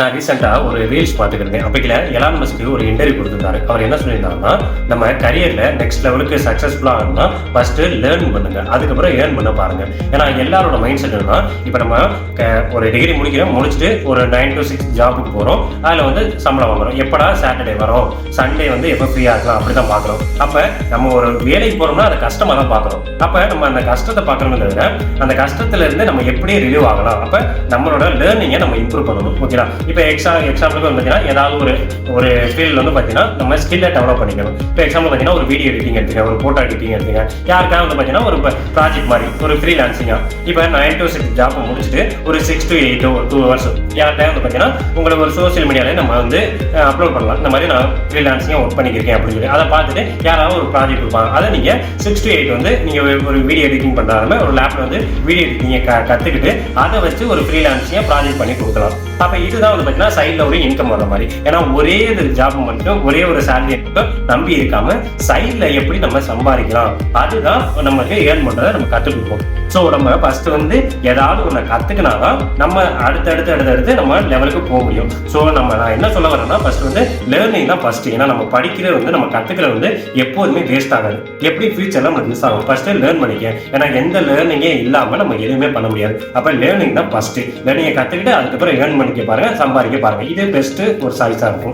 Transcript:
நான் ரீசெண்டாக ஒரு ரீல்ஸ் பார்த்துக்கிருந்தேன். அப்போக்கில எலான் மஸ்க்கு ஒரு இன்டர்வியூ கொடுத்துருந்தாரு. அவர் என்ன சொல்லியிருந்தாருன்னா, நம்ம கரியரில் நெக்ஸ்ட் லெவலுக்கு சக்ஸஸ்ஃபுல்லாக ஆகணும்னா ஃபஸ்ட்டு லேர்ன் பண்ணுங்க, அதுக்கப்புறம் ஏர்ன் பண்ண பாருங்க. ஏன்னா எல்லாரோட மைண்ட் செட் என்னன்னா, இப்போ நம்ம ஒரு டிகிரி முடிச்சுட்டு ஒரு 9 to 6 ஜாபுக்கு போகிறோம். அதில் வந்து சம்பளம் வாங்குறோம். எப்படா சாட்டர்டே வரும், சண்டே வந்து எப்போ ஃப்ரீயாக இருக்கலாம் அப்படி தான் பார்க்குறோம். அப்போ நம்ம ஒரு வேலைக்கு போகிறோம்னா அதை கஷ்டமாக தான் பார்க்குறோம். அப்போ நம்ம அந்த கஷ்டத்தை பார்க்கணுமே தவிர அந்த கஷ்டத்துலேருந்து நம்ம எப்படி ரிலீவ் ஆகலாம், அப்போ நம்மளோட லேர்னிங்கை நம்ம இம்ப்ரூவ் பண்ணணும். ஓகேங்களா? இப்போ எக்ஸாம்பிளுக்கு வந்து பார்த்தீங்கன்னா ஏதாவது ஒரு ஃபீல்டில் வந்து பார்த்தீங்கன்னா நம்ம ஸ்கில்லை டெவலப் பண்ணிக்கணும். இப்போ எக்ஸாம்பிள் பார்த்தீங்கன்னா ஒரு வீடியோ எடிட்டிங் எடுத்துங்க, ஒரு ஃபோட்டோ எடிட்டிங் எடுத்துங்க, யாருக்காக வந்து பார்த்தீங்கன்னா ஒரு ப்ராஜெக்ட் மாதிரி ஒரு ஃப்ரீலான்சிங்காக இப்போ 9 to 6 ஜாப் முடிச்சுட்டு ஒரு 6 to 8 2 hours யார்கிட்ட வந்து பார்த்தீங்கன்னா உங்களுக்கு ஒரு சோசியல் மீடியாவில் நம்ம வந்து அப்லோட் பண்ணலாம். இந்த மாதிரி நான் ஃப்ரீலான்சிங்காக ஒர்க் பண்ணியிருக்கேன் அப்படின்னு சொல்லி அதை பார்த்துட்டு யாராவது ஒரு ப்ராஜெக்ட் கொடுப்பாங்க. அதை நீங்கள் 6 to 8 வந்து நீங்கள் ஒரு வீடியோ எடிட்டிங் பண்ணுறாங்க, ஒரு லேப்பில் வந்து வீடியோ எடிட்டிங்கை கற்றுக்கிட்டு அதை வச்சு ஒரு ஃப்ரீலான்சிங்காக ப்ராஜெக்ட் பண்ணி கொடுக்கலாம். அப்போ இதுதான் வந்து பார்த்தீங்கன்னா சைடில் ஒரு இன்கம் வர மாதிரி. ஏன்னா ஒரே ஒரு ஜாப் மட்டும் ஒரே ஒரு சேலரி மட்டும் நம்பி இருக்காம சைடில் எப்படி நம்ம சம்பாதிக்கலாம், அதுதான் நமக்கு ஏர்ன் பண்ணுறதை நம்ம கற்றுக் கொடுப்போம். ஸோ நம்ம ஃபர்ஸ்ட் வந்து ஏதாவது ஒன்று கற்றுக்கினாதான் நம்ம அடுத்தடுத்து நம்ம லெவலுக்கு போக முடியும். ஸோ நான் என்ன சொல்ல வரேன்னா, ஃபர்ஸ்ட் வந்து லேர்னிங் தான் ஃபர்ஸ்ட். ஏன்னா நம்ம படிக்கிறது வந்து நம்ம கற்றுக்கிறது வந்து எப்போதுமே வேஸ்ட் ஆகாது. எப்படி ஃபியூச்சரில் நமக்கு யூஸ் ஆகும், ஃபர்ஸ்ட் லேர்ன் பண்ணிக்க. ஏன்னா எந்த லேர்னிங்கே இல்லாமல் நம்ம எதுவுமே பண்ண முடியாது. அப்போ லேர்னிங் தான் ஃபர்ஸ்ட். லேர்னிங்கை கற்றுக்கிட்டு அதுக்கப்புறம் ஏர்ன் பண்ணிக்க பாருங்க, சம்பாதிக்க பாருங்க. இது பெஸ்ட்டு ஒரு சாய்ஸாக இருக்கும்.